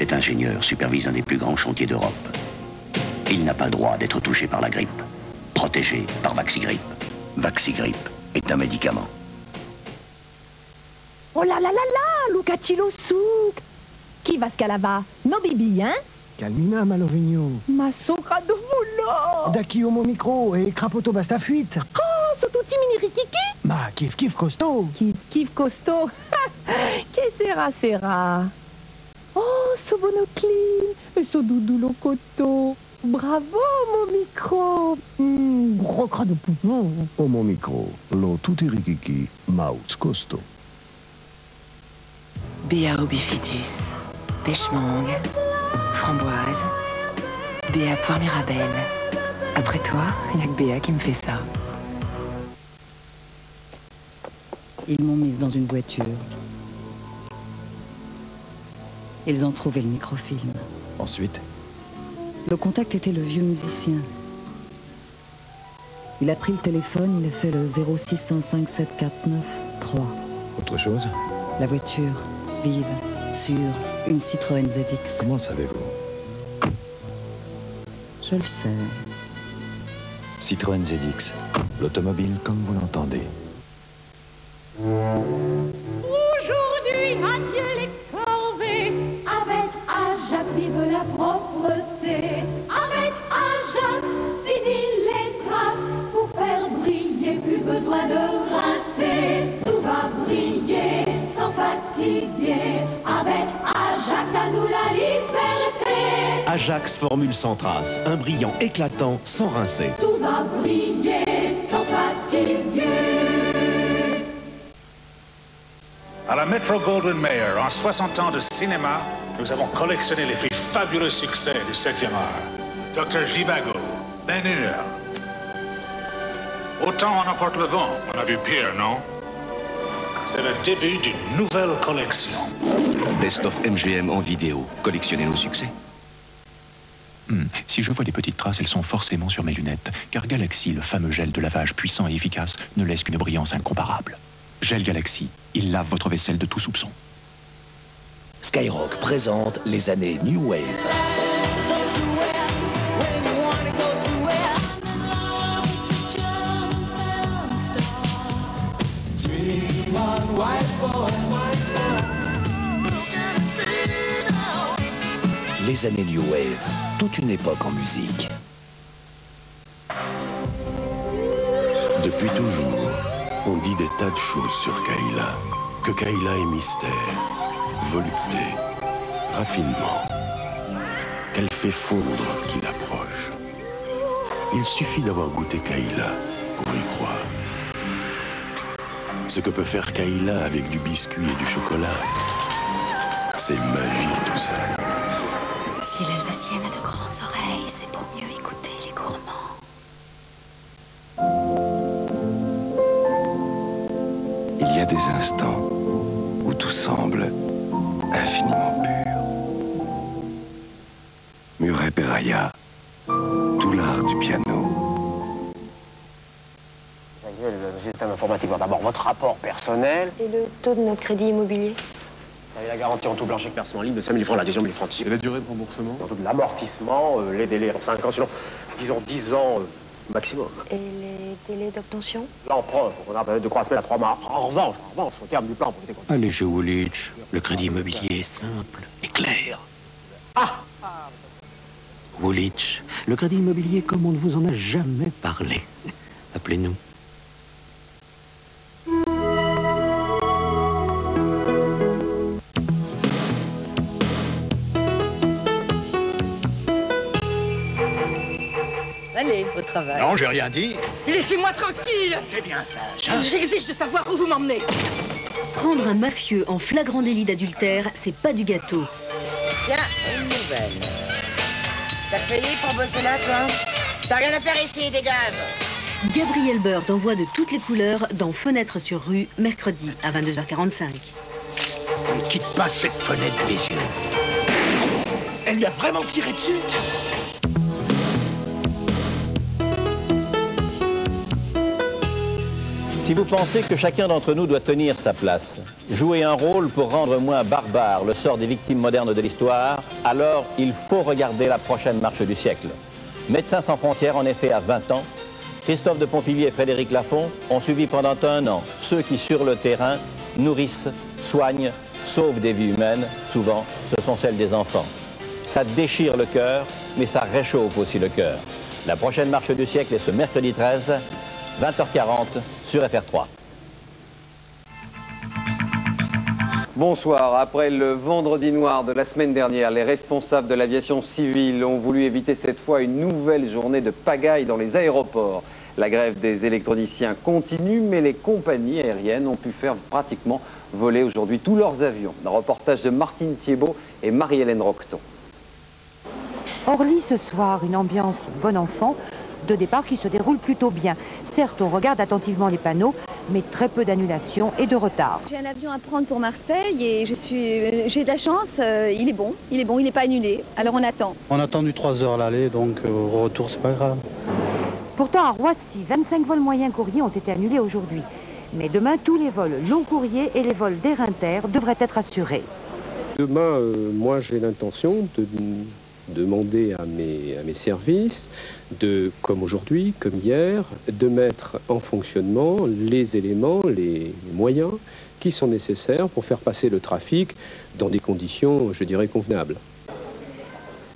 Cet ingénieur supervise un des plus grands chantiers d'Europe. Il n'a pas le droit d'être touché par la grippe. Protégé par Vaxigrippe. Vaxigrippe est un médicament. Oh là là là là, Lucacilo souk. Chi va scalava? No bibi, hein? Calmina, Malovigno. Ma sopra de volo. Da chi homo micro e crapoto basta fuite. Oh, sono tutti mini rikiki? Ma kif costaud. Kif costaud. Che sera. Oh, so bonocline. E so doudulo coto. Bravo, mon micro. Gros cras de poupon. Homo micro, lo tutti rikiki, maus costo. Béa au bifidus, pêche mangue, framboise, Béa poire mirabelle. Après toi, il n'y a que Béa qui me fait ça. Ils m'ont mise dans une voiture. Ils ont trouvé le microfilm. Ensuite, Le contact était le vieux musicien. Il a pris le téléphone, il a fait le 0615 749 3. autre chose? La voiture, vive, sûre, une Citroën ZX. Comment le savez-vous? Je le sais. Citroën ZX, l'automobile comme vous l'entendez. Aujourd'hui, adieu les corvées. Avec Ajax, vive la propreté. Avec Ajax, fini les traces. Pour faire briller, plus besoin de rincer. Tout va briller sans se fatiguer. Avec Ajax, à nous la liberté. Ajax Formule sans trace, un brillant éclatant sans rincer. Tout va briller sans se fatiguer. À la Metro-Goldwyn-Mayer, en 60 ans de cinéma, nous avons collectionné les plus fabuleux succès du 7e art. Dr. Zhivago, Ben Hur. Autant en emporte le vent, on a vu pire, non? C'est le début d'une nouvelle collection. Best of MGM en vidéo. Collectionnez nos succès. Si je vois des petites traces, elles sont forcément sur mes lunettes, car Galaxy, le fameux gel de lavage puissant et efficace, ne laisse qu'une brillance incomparable. Gel Galaxy, il lave votre vaisselle de tout soupçon. Skyrock présente les années New Wave. Les années New Wave, toute une époque en musique. Depuis toujours, on dit des tas de choses sur Kayla. Que Kayla est mystère, volupté, raffinement. Qu'elle fait fondre qui l'approche. Il suffit d'avoir goûté Kayla pour y croire. Ce que peut faire Kayla avec du biscuit et du chocolat, c'est magique tout ça. Si l'Alsacienne a de grandes oreilles, c'est pour mieux écouter les gourmands. Il y a des instants où tout semble infiniment pur. Murray Peraya, tout l'art du piano. Le système informatique, d'abord votre rapport personnel. Et le taux de notre crédit immobilier? Et la garantie en tout blanc chèque versement libre de 5 000 francs, l'adhésion 1000 francs. Et la durée de remboursement? De l'amortissement, les délais en 5 ans, sinon, disons 10 ans maximum. Et les délais d'obtention? L'emprunt, on a de 3 semaines à 3 mois. En revanche, au terme du plan, pour lutter contre... Allez chez Woolwich, le crédit immobilier est simple et clair. Woolwich, le crédit immobilier comme on ne vous en a jamais parlé. Appelez-nous. Allez, au travail. Non, j'ai rien dit. Laissez-moi tranquille. T'es bien sage, hein? J'exige de savoir où vous m'emmenez. Prendre un mafieux en flagrant délit d'adultère, c'est pas du gâteau. Tiens, une nouvelle. T'as payé pour bosser là, toi? T'as rien à faire ici, dégage. Gabriel Bird envoie de toutes les couleurs dans Fenêtre sur rue, mercredi à 22h45. Ne quitte pas cette fenêtre des yeux. Elle lui a vraiment tiré dessus? Si vous pensez que chacun d'entre nous doit tenir sa place, jouer un rôle pour rendre moins barbare le sort des victimes modernes de l'histoire, alors il faut regarder la prochaine marche du siècle. Médecins sans frontières, en effet, à 20 ans, Christophe de Pontivy et Frédéric Lafont ont suivi pendant 1 an ceux qui, sur le terrain, nourrissent, soignent, sauvent des vies humaines. Souvent, ce sont celles des enfants. Ça déchire le cœur, mais ça réchauffe aussi le cœur. La prochaine marche du siècle est ce mercredi 13, 20h40 sur FR3. Bonsoir. Après le vendredi noir de la semaine dernière, les responsables de l'aviation civile ont voulu éviter cette fois une nouvelle journée de pagaille dans les aéroports. La grève des électroniciens continue, mais les compagnies aériennes ont pu faire pratiquement voler aujourd'hui tous leurs avions. Un reportage de Martine Thiebaud et Marie-Hélène Roqueton. Orly ce soir, une ambiance bon enfant, de départ qui se déroule plutôt bien. Certes, on regarde attentivement les panneaux, mais très peu d'annulations et de retards. J'ai un avion à prendre pour Marseille et j'ai de la chance, il est bon, il n'est pas annulé, alors on attend. On a attendu 3 heures l'aller, donc au retour c'est pas grave. Pourtant à Roissy, 25 vols moyens courriers ont été annulés aujourd'hui. Mais demain, tous les vols long courriers et les vols d'air inter devraient être assurés. Demain, moi j'ai l'intention de demander à mes services, comme aujourd'hui, comme hier, de mettre en fonctionnement les éléments, les moyens qui sont nécessaires pour faire passer le trafic dans des conditions, je dirais, convenables.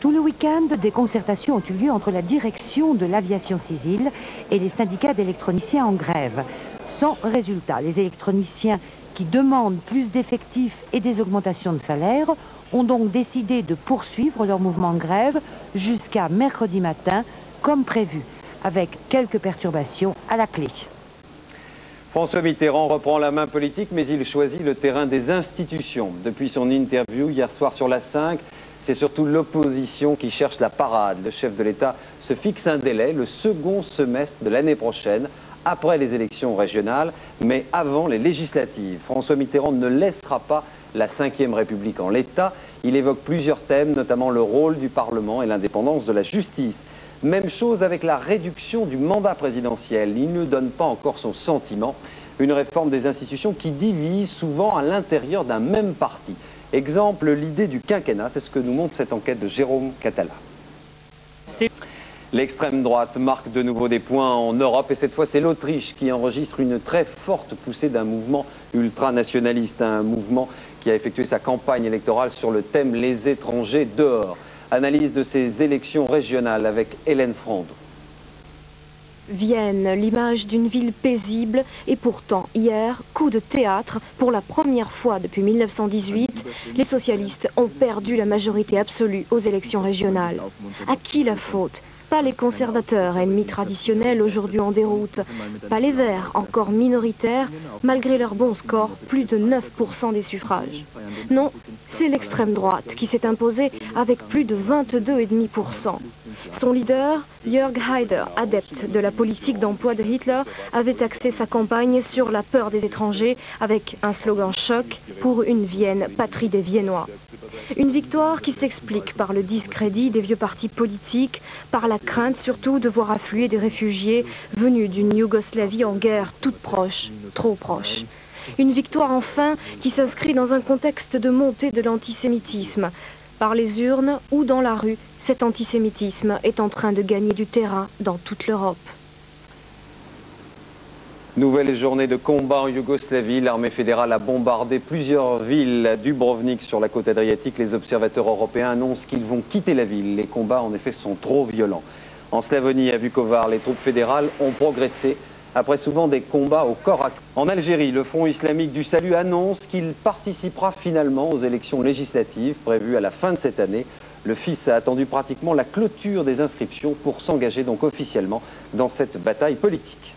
Tout le week-end, des concertations ont eu lieu entre la direction de l'aviation civile et les syndicats d'électroniciens en grève. Sans résultat, les électroniciens qui demandent plus d'effectifs et des augmentations de salaire ont donc décidé de poursuivre leur mouvement de grève jusqu'à mercredi matin, comme prévu, avec quelques perturbations à la clé. François Mitterrand reprend la main politique, mais il choisit le terrain des institutions. Depuis son interview hier soir sur la 5, c'est surtout l'opposition qui cherche la parade. Le chef de l'État se fixe un délai, le second semestre de l'année prochaine, après les élections régionales, mais avant les législatives. François Mitterrand ne laissera pas la Ve République en l'état. Il évoque plusieurs thèmes, notamment le rôle du Parlement et l'indépendance de la justice. Même chose avec la réduction du mandat présidentiel. Il ne donne pas encore son sentiment. Une réforme des institutions qui divise souvent à l'intérieur d'un même parti. Exemple, l'idée du quinquennat, c'est ce que nous montre cette enquête de Jérôme Catala. L'extrême droite marque de nouveau des points en Europe et cette fois c'est l'Autriche qui enregistre une très forte poussée d'un mouvement ultranationaliste, un mouvement qui a effectué sa campagne électorale sur le thème « Les étrangers dehors ». Analyse de ces élections régionales avec Hélène Frande. Vienne, l'image d'une ville paisible et pourtant hier, coup de théâtre, pour la première fois depuis 1918, les socialistes ont perdu la majorité absolue aux élections régionales. À qui la faute ? Pas les conservateurs, ennemis traditionnels aujourd'hui en déroute. Pas les Verts, encore minoritaires, malgré leur bon score, plus de 9% des suffrages. Non, c'est l'extrême droite qui s'est imposée avec plus de 22,5%. Son leader, Jörg Haider, adepte de la politique d'emploi de Hitler, avait axé sa campagne sur la peur des étrangers avec un slogan choc pour une Vienne, patrie des Viennois. Une victoire qui s'explique par le discrédit des vieux partis politiques, par la crainte surtout de voir affluer des réfugiés venus d'une Yougoslavie en guerre toute proche, trop proche. Une victoire enfin qui s'inscrit dans un contexte de montée de l'antisémitisme. Par les urnes ou dans la rue, cet antisémitisme est en train de gagner du terrain dans toute l'Europe. Nouvelle journée de combat en Yougoslavie. L'armée fédérale a bombardé plusieurs villes à Dubrovnik sur la côte adriatique. Les observateurs européens annoncent qu'ils vont quitter la ville. Les combats en effet sont trop violents. En Slavonie, à Vukovar, les troupes fédérales ont progressé après souvent des combats au corps à corps. En Algérie, le Front islamique du salut annonce qu'il participera finalement aux élections législatives prévues à la fin de cette année. Le FIS a attendu pratiquement la clôture des inscriptions pour s'engager donc officiellement dans cette bataille politique.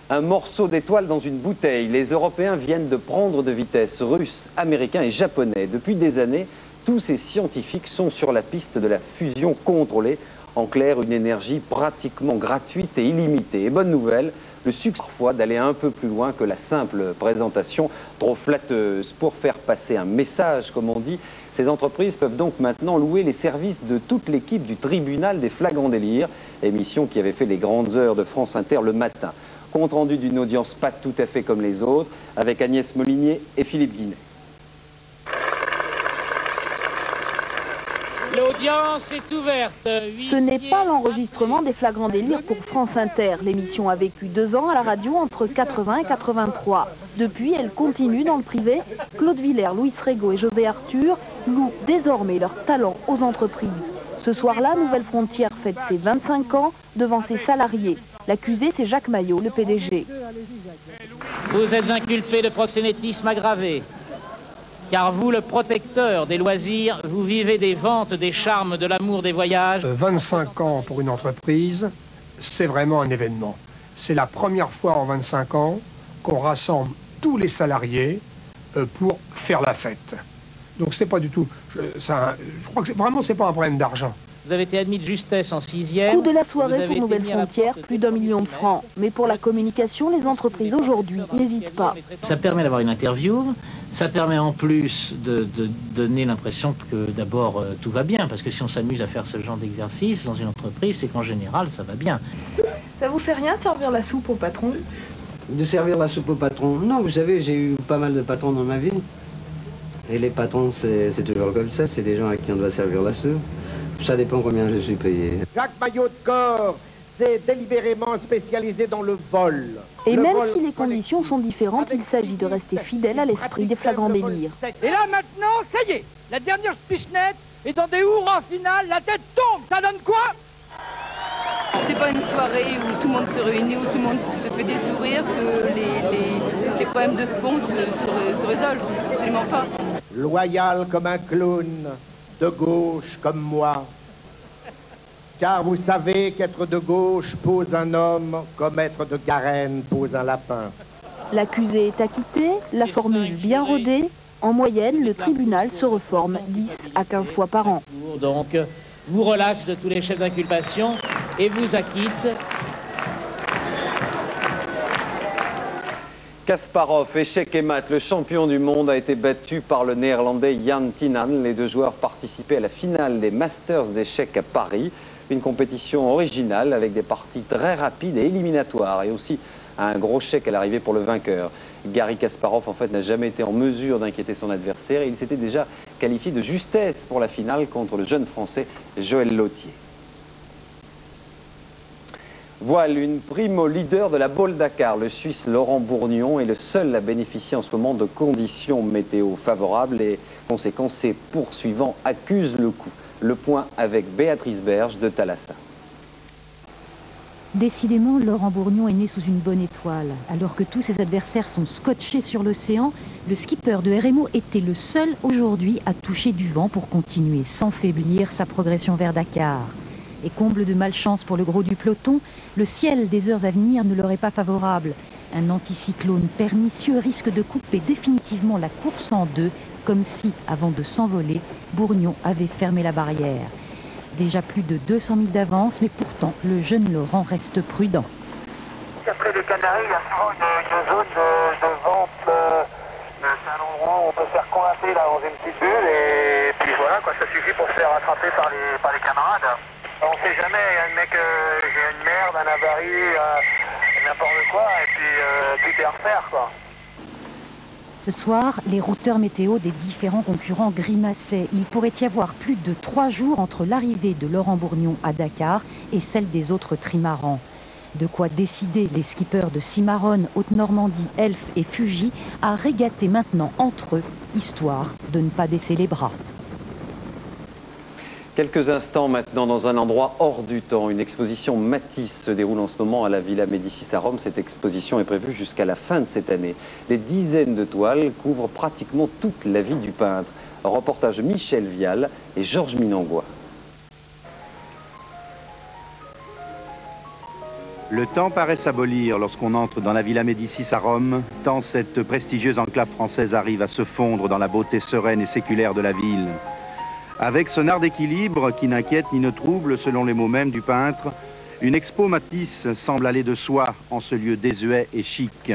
Un morceau d'étoile dans une bouteille. Les Européens viennent de prendre de vitesse. Russes, Américains et Japonais. Depuis des années, tous ces scientifiques sont sur la piste de la fusion contrôlée. En clair, une énergie pratiquement gratuite et illimitée. Et bonne nouvelle, le succès parfois d'aller un peu plus loin que la simple présentation trop flatteuse. Pour faire passer un message, comme on dit, ces entreprises peuvent donc maintenant louer les services de toute l'équipe du tribunal des flagrants délires, émission qui avait fait les grandes heures de France Inter le matin. Compte rendu d'une audience pas tout à fait comme les autres, avec Agnès Molinier et Philippe Guinet. L'audience est ouverte. Ce n'est pas l'enregistrement des flagrants délires pour France Inter. L'émission a vécu 2 ans à la radio entre 80 et 83. Depuis, elle continue dans le privé. Claude Villers, Louis Rego et José Arthur louent désormais leur talent aux entreprises. Ce soir-là, Nouvelle Frontière fête ses 25 ans devant ses salariés. L'accusé, c'est Jacques Maillot, le PDG. Vous êtes inculpé de proxénétisme aggravé. Car vous, le protecteur des loisirs, vous vivez des ventes, des charmes, de l'amour des voyages. 25 ans pour une entreprise, c'est vraiment un événement. C'est la première fois en 25 ans qu'on rassemble tous les salariés pour faire la fête. Donc c'est pas du tout... je crois que vraiment, c'est pas un problème d'argent. Vous avez été admis de justesse en 6e. Coût de la soirée pour Nouvelle Frontière, plus d'1 million de francs. Mais pour la communication, les entreprises aujourd'hui n'hésitent pas. Ça permet d'avoir une interview, ça permet en plus de donner l'impression que d'abord tout va bien, parce que si on s'amuse à faire ce genre d'exercice dans une entreprise, c'est qu'en général ça va bien. Ça vous fait rien de servir la soupe au patron? De servir la soupe au patron? Non, vous savez, j'ai eu pas mal de patrons dans ma vie. Et les patrons, c'est toujours comme ça, c'est des gens à qui on doit servir la soupe. Ça dépend combien je suis payé. Jacques Maillot de Corps s'est délibérément spécialisé dans le vol. Et même si les conditions sont différentes, il s'agit de rester fidèle à l'esprit des flagrants délires. Et là maintenant, ça y est, la dernière pichenette est dans des hurrahs finales, la tête tombe, ça donne quoi? C'est pas une soirée où tout le monde se réunit, où tout le monde se fait des sourires, que les problèmes de fond se résolvent, absolument pas. Loyal comme un clown, de gauche comme moi. Car vous savez qu'être de gauche pose un homme, comme être de Garenne pose un lapin. L'accusé est acquitté, la formule bien rodée. En moyenne, le tribunal se reforme 10 à 15 fois par an. Donc, vous relaxe de tous les chefs d'inculpation et vous acquitte. Kasparov, échec et mat, le champion du monde a été battu par le néerlandais Jan Tinan. Les 2 joueurs participaient à la finale des Masters d'échecs à Paris. Une compétition originale avec des parties très rapides et éliminatoires et aussi un gros chèque à l'arrivée pour le vainqueur. Garry Kasparov en fait n'a jamais été en mesure d'inquiéter son adversaire et il s'était déjà qualifié de justesse pour la finale contre le jeune français Joël Lautier. Voile, une prime au leader de la Bowl Dakar. Le Suisse Laurent Bourgnon est le seul à bénéficier en ce moment de conditions météo favorables et conséquent, ses poursuivants accusent le coup. Le point avec Béatrice Berge de Thalassa. Décidément, Laurent Bourgnon est né sous une bonne étoile. Alors que tous ses adversaires sont scotchés sur l'océan, le skipper de RMO était le seul aujourd'hui à toucher du vent pour continuer sans faiblir sa progression vers Dakar. Et comble de malchance pour le gros du peloton, le ciel des heures à venir ne leur est pas favorable. Un anticyclone pernicieux risque de couper définitivement la course en deux, comme si, avant de s'envoler, Bourgnon avait fermé la barrière. Déjà plus de 200 000 d'avance, mais pourtant, le jeune Laurent reste prudent. Après les Canaries, il y a souvent une zone de vente. C'est un endroit où on peut se faire coincer là, dans une petite bulle, et puis voilà, quoi, ça suffit pour se faire attraper par les camarades. On sait jamais, il y a un mec, j'ai une merde, un avarie, n'importe quoi, et puis tout est à refaire, quoi. Ce soir, les routeurs météo des différents concurrents grimaçaient. Il pourrait y avoir plus de 3 jours entre l'arrivée de Laurent Bourgnon à Dakar et celle des autres trimarans. De quoi décider les skippers de Cimarron, Haute-Normandie, Elf et Fuji à régater maintenant entre eux, histoire de ne pas baisser les bras. Quelques instants maintenant dans un endroit hors du temps. Une exposition Matisse se déroule en ce moment à la Villa Médicis à Rome. Cette exposition est prévue jusqu'à la fin de cette année. Des dizaines de toiles couvrent pratiquement toute la vie du peintre. Un reportage Michel Vial et Georges Minangois. Le temps paraît s'abolir lorsqu'on entre dans la Villa Médicis à Rome, tant cette prestigieuse enclave française arrive à se fondre dans la beauté sereine et séculaire de la ville. Avec son art d'équilibre qui n'inquiète ni ne trouble selon les mots mêmes du peintre, une expo Matisse semble aller de soi en ce lieu désuet et chic.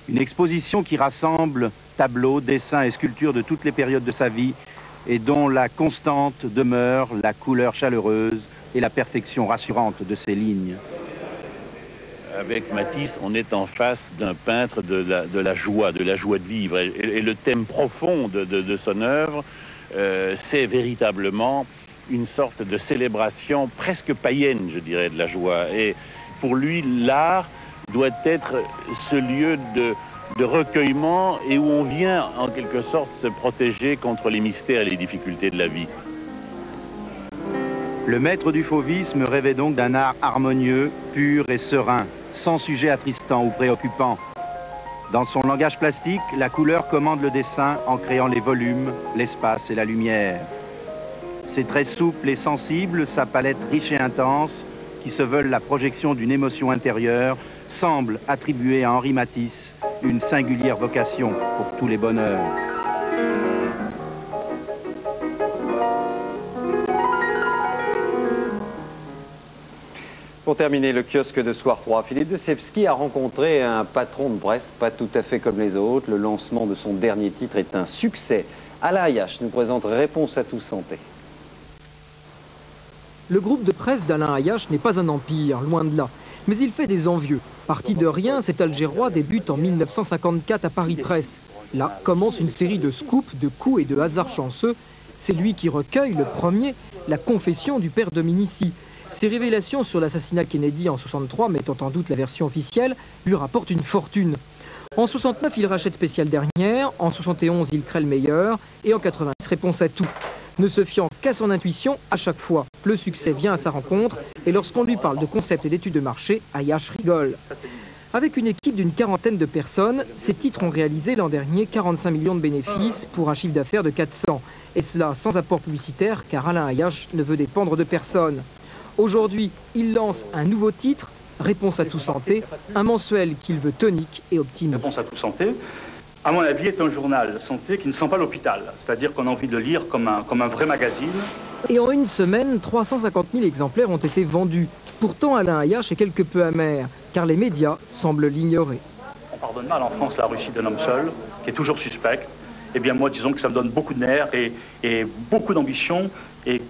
Une exposition qui rassemble tableaux, dessins et sculptures de toutes les périodes de sa vie et dont la constante demeure la couleur chaleureuse et la perfection rassurante de ses lignes. avec Matisse, on est en face d'un peintre de la joie de vivre. Et le thème profond de son œuvre, c'est véritablement une sorte de célébration presque païenne, je dirais, de la joie. Et pour lui, l'art doit être ce lieu de recueillement et où on vient en quelque sorte se protéger contre les mystères et les difficultés de la vie. Le maître du fauvisme rêvait donc d'un art harmonieux, pur et serein, sans sujet attristant ou préoccupant. Dans son langage plastique, la couleur commande le dessin en créant les volumes, l'espace et la lumière. Ses traits souples et sensibles, sa palette riche et intense, qui se veulent la projection d'une émotion intérieure, semblent attribuer à Henri Matisse une singulière vocation pour tous les bonheurs. Pour terminer le kiosque de Soir 3, Philippe de Sepsky a rencontré un patron de presse pas tout à fait comme les autres. Le lancement de son dernier titre est un succès. Alain Ayache nous présente Réponse à tout santé. Le groupe de presse d'Alain Ayache n'est pas un empire, loin de là. Mais il fait des envieux. Parti de rien, cet Algérois débute en 1954 à Paris Presse. Là commence une série de scoops, de coups et de hasards chanceux. C'est lui qui recueille le premier la confession du père Dominici. Ses révélations sur l'assassinat Kennedy en 63, mettant en doute la version officielle, lui rapportent une fortune. En 69, il rachète Spécial Dernière, en 71, il crée le meilleur, et en 86, Réponse à tout. Ne se fiant qu'à son intuition à chaque fois. Le succès vient à sa rencontre, et lorsqu'on lui parle de concepts et d'études de marché, Ayache rigole. Avec une équipe d'une quarantaine de personnes, ces titres ont réalisé l'an dernier 45 millions de bénéfices pour un chiffre d'affaires de 400. Et cela sans apport publicitaire, car Alain Ayache ne veut dépendre de personne. Aujourd'hui, il lance un nouveau titre, Réponse à tout santé, un mensuel qu'il veut tonique et optimiste. Réponse à tout santé, à mon avis, est un journal santé qui ne sent pas l'hôpital. C'est-à-dire qu'on a envie de le lire comme un vrai magazine. Et en une semaine, 350 000 exemplaires ont été vendus. Pourtant, Alain Ayache est quelque peu amer, car les médias semblent l'ignorer. On pardonne mal en France la Russie d'un homme seul, qui est toujours suspect. Eh bien moi, disons que ça me donne beaucoup de nerfs et beaucoup d'ambition, et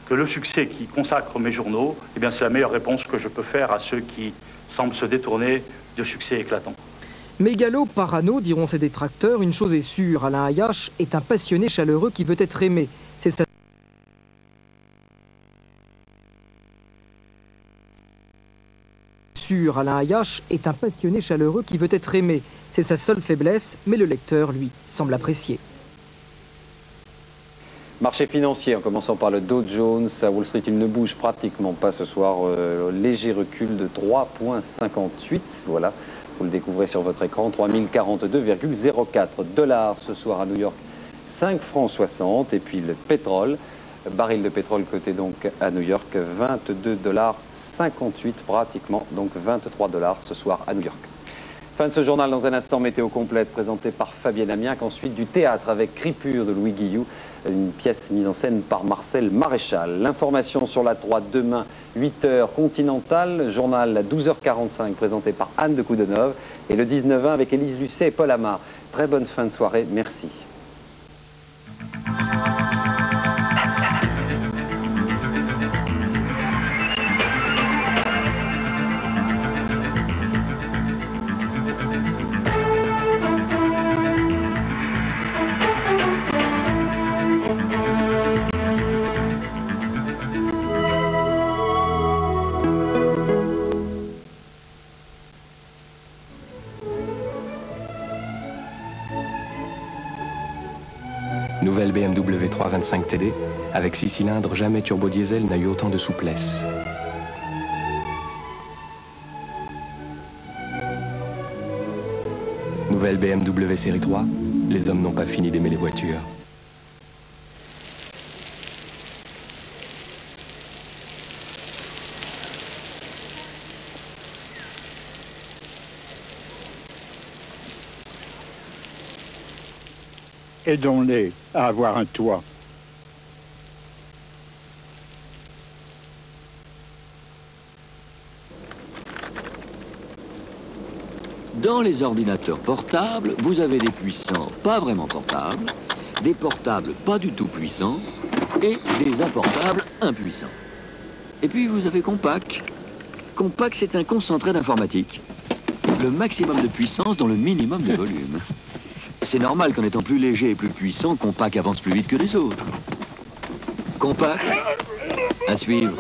que le succès qui consacre mes journaux, eh bien c'est la meilleure réponse que je peux faire à ceux qui semblent se détourner de succès éclatants. Mégalo, parano, diront ses détracteurs, une chose est sûre, Alain Ayache est un passionné chaleureux qui veut être aimé. C'est sa... Alain Ayache est un passionné chaleureux qui veut être aimé. C'est sa seule faiblesse, mais le lecteur, lui, semble apprécier. Marché financier, en commençant par le Dow Jones, à Wall Street, il ne bouge pratiquement pas ce soir. Léger recul de 3,58. Voilà, vous le découvrez sur votre écran. 3042,04 $ ce soir à New York. 5 francs 60. Et puis le pétrole, baril de pétrole coté donc à New York, 22,58 $, pratiquement, donc 23 $ ce soir à New York. Fin de ce journal, dans un instant, météo complète présentée par Fabienne Amiac. Ensuite, du théâtre avec Cripure de Louis Guillou, une pièce mise en scène par Marcel Maréchal. L'information sur la 3 demain, 8h Continental, journal à 12h45 présenté par Anne de Coudeneuve, et le 19h avec Élise Lucet et Paul Amar. Très bonne fin de soirée, merci. Nouvelle BMW 325 TD, avec 6 cylindres, jamais turbo diesel n'a eu autant de souplesse. Nouvelle BMW série 3, les hommes n'ont pas fini d'aimer les voitures. Aidons-les à avoir un toit. Dans les ordinateurs portables, vous avez des puissants pas vraiment portables, des portables pas du tout puissants et des importables impuissants. Et puis vous avez Compaq. Compact, c'est un concentré d'informatique. Le maximum de puissance dans le minimum de volume. C'est normal qu'en étant plus léger et plus puissant, Compact avance plus vite que les autres. Compact, à suivre.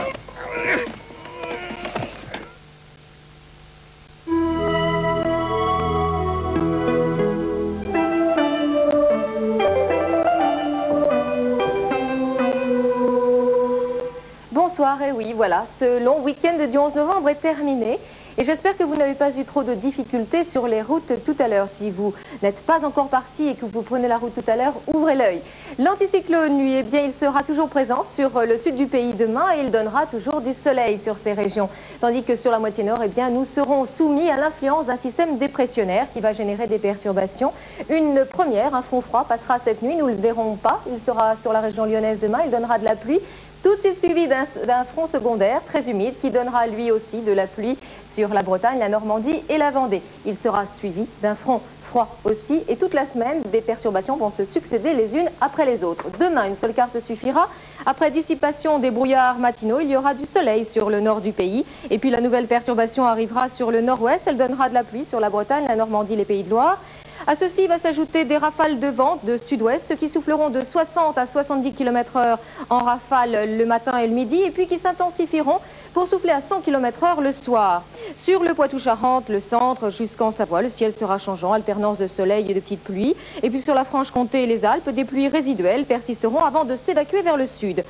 Bonsoir, et oui, voilà, ce long week-end du 11 novembre est terminé. Et j'espère que vous n'avez pas eu trop de difficultés sur les routes tout à l'heure. Si vous n'êtes pas encore parti et que vous prenez la route tout à l'heure, ouvrez l'œil. L'anticyclone, lui, eh bien, il sera toujours présent sur le sud du pays demain et il donnera toujours du soleil sur ces régions. Tandis que sur la moitié nord, eh bien, nous serons soumis à l'influence d'un système dépressionnaire qui va générer des perturbations. Une première, un front froid passera cette nuit, nous ne le verrons pas. Il sera sur la région lyonnaise demain, il donnera de la pluie. Tout de suite suivi d'un front secondaire très humide qui donnera lui aussi de la pluie sur la Bretagne, la Normandie et la Vendée. Il sera suivi d'un front froid aussi et toute la semaine, des perturbations vont se succéder les unes après les autres. Demain, une seule carte suffira. Après dissipation des brouillards matinaux, il y aura du soleil sur le nord du pays. Et puis la nouvelle perturbation arrivera sur le nord-ouest. Elle donnera de la pluie sur la Bretagne, la Normandie, les Pays de Loire. À ceci va s'ajouter des rafales de vent de sud-ouest qui souffleront de 60 à 70 km/h en rafale le matin et le midi et puis qui s'intensifieront pour souffler à 100 km/h le soir. Sur le Poitou-Charentes, le centre jusqu'en Savoie, le ciel sera changeant, alternance de soleil et de petites pluies. Et puis sur la Franche-Comté et les Alpes, des pluies résiduelles persisteront avant de s'évacuer vers le sud.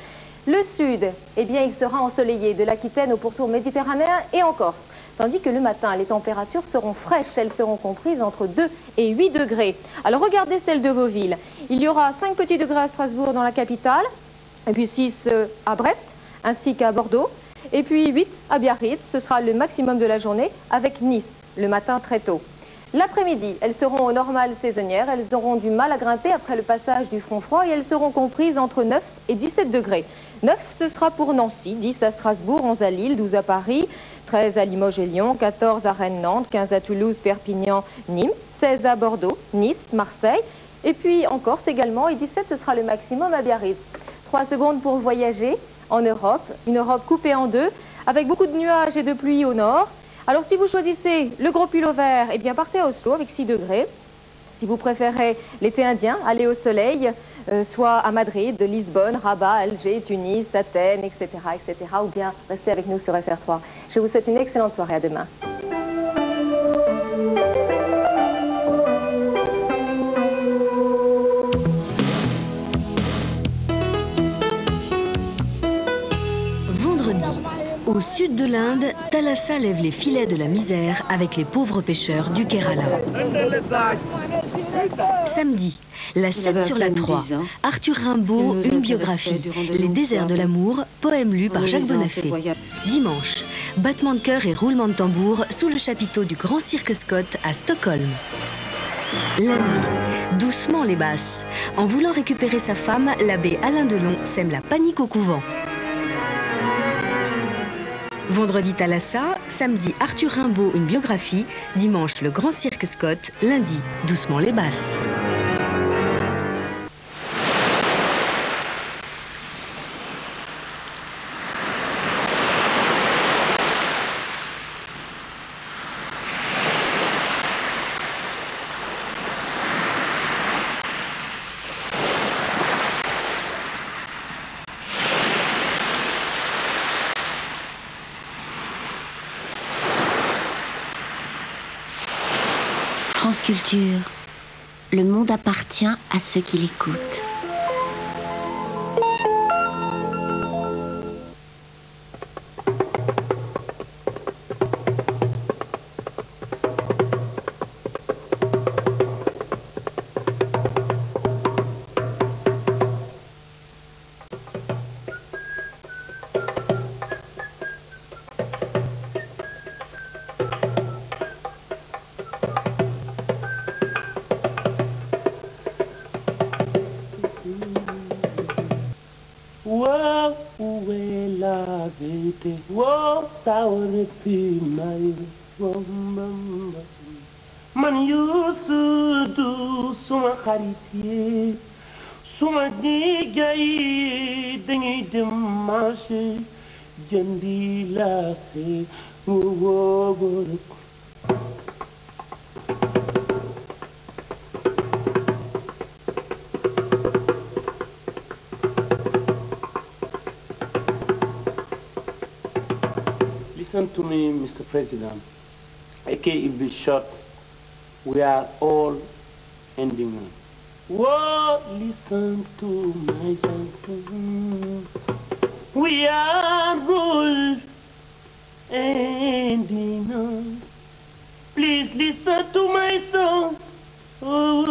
Le sud, eh bien, il sera ensoleillé de l'Aquitaine au pourtour méditerranéen et en Corse. Tandis que le matin, les températures seront fraîches. Elles seront comprises entre 2 et 8 degrés. Alors regardez celles de vos villes. Il y aura 5 petits degrés à Strasbourg dans la capitale, et puis 6 à Brest, ainsi qu'à Bordeaux, et puis 8 à Biarritz. Ce sera le maximum de la journée, avec Nice, le matin très tôt. L'après-midi, elles seront aux normales saisonnières. Elles auront du mal à grimper après le passage du front froid et elles seront comprises entre 9 et 17 degrés. 9, ce sera pour Nancy, 10 à Strasbourg, 11 à Lille, 12 à Paris, 13 à Limoges et Lyon, 14 à Rennes, Nantes, 15 à Toulouse, Perpignan, Nîmes, 16 à Bordeaux, Nice, Marseille, et puis en Corse également, et 17, ce sera le maximum à Biarritz. 3 secondes pour voyager en Europe, une Europe coupée en deux, avec beaucoup de nuages et de pluie au nord. Alors si vous choisissez le gros pull au vert, eh bien partez à Oslo avec 6 degrés. Si vous préférez l'été indien, allez au soleil, soit à Madrid, Lisbonne, Rabat, Alger, Tunis, Athènes, etc., etc. Ou bien restez avec nous sur FR3. Je vous souhaite une excellente soirée. À demain. Vendredi, au sud de l'Inde, Thalassa lève les filets de la misère avec les pauvres pêcheurs du Kerala. Samedi, La 7 sur la 3, Arthur Rimbaud, une biographie, Les déserts de l'amour, poème lu par Jacques Bonafé. Dimanche, battement de cœur et roulement de tambour sous le chapiteau du Grand Cirque Scott à Stockholm. Lundi, doucement les basses. En voulant récupérer sa femme, l'abbé Alain Delon sème la panique au couvent. Vendredi Thalassa, samedi Arthur Rimbaud, une biographie, dimanche le Grand Cirque Scott, lundi doucement les basses. France Culture, le monde appartient à ceux qui l'écoutent. Wow, où est la vérité? Wow, ça aurait pu m'arriver. Wow, man Youssou du suma xarit yi suma nijaay dañuy dem marché jandila se wo. Listen to me, Mr. President. AK will be shot. We are all ending up. Whoa, listen to my song. We are all ending up. Please listen to my song. Oh,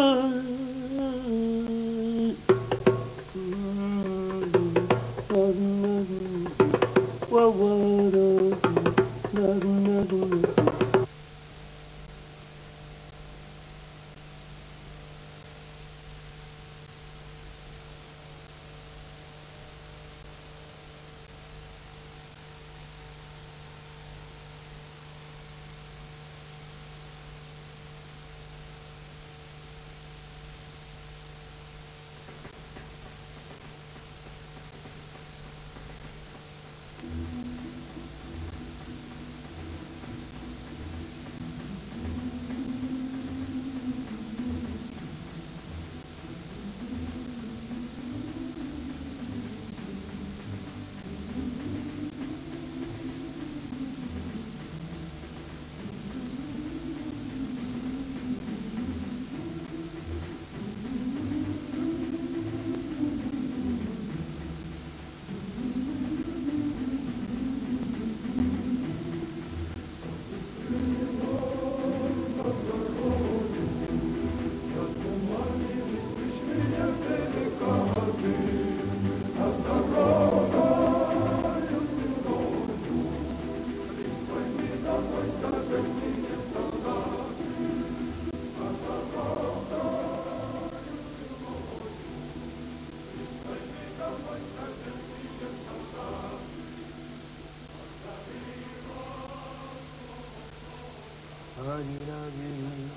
Adieu la vie,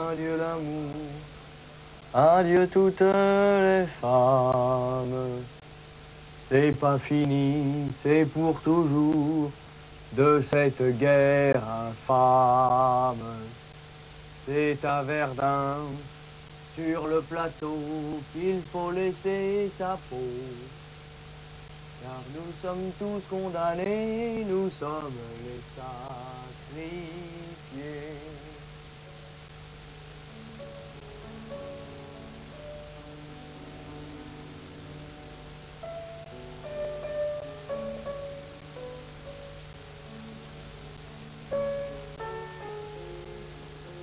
adieu l'amour, adieu toutes les femmes. C'est pas fini, c'est pour toujours de cette guerre infâme. C'est à Verdun, sur le plateau, qu'il faut laisser sa peau. Car nous sommes tous condamnés, nous sommes les sacrifiés.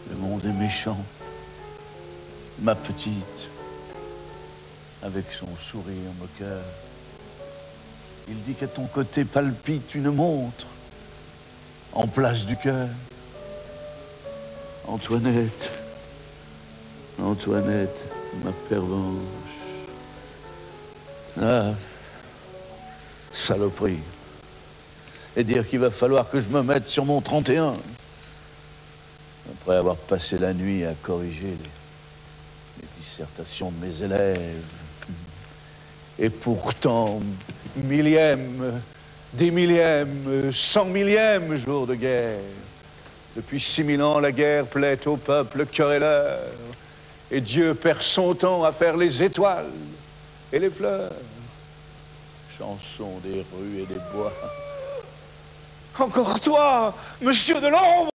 Le monde est méchant. Ma petite, avec son sourire moqueur, il dit qu'à ton côté palpite une montre en place du cœur. Antoinette, Antoinette, ma pervenche. Ah, saloperie. Et dire qu'il va falloir que je me mette sur mon 31. Après avoir passé la nuit à corriger les dissertations de mes élèves. Et pourtant, millième, des millièmes, 100 millièmes jour de guerre. Depuis 6000 ans, la guerre plaît au peuple querelleur. Et Dieu perd son temps à faire les étoiles et les fleurs. Chansons des rues et des bois. Encore toi, monsieur de l'ombre!